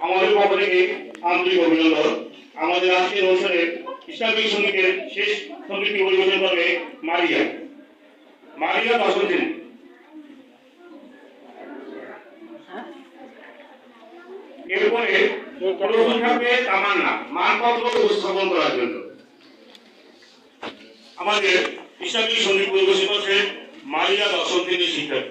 আমাদের পক্ষ থেকে আন্তরিক অভিনন্দন। আমাদের আজকের অনুষ্ঠানে ইসলামিক সঙ্গীতের শেষ সঙ্গীতটি পরিবেশন করবে মারিয়া। মারিয়া বাসন্তী। এরপরে প্রথম থাকবে তামান্না মানপত্র উপস্থাপন করার জন্য। আমাদের ইসলামিক সঙ্গীত পরিবেশন করছে মারিয়া বাসন্তী শিক্ষক।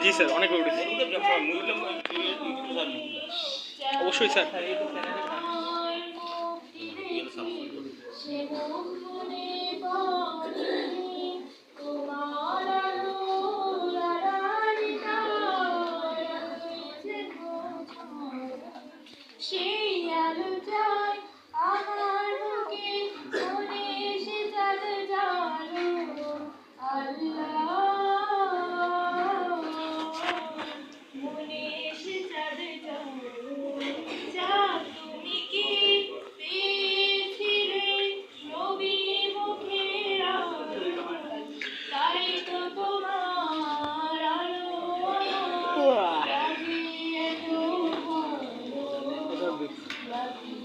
জি স্যার, অনেক অবশ্যই স্যার। Love you.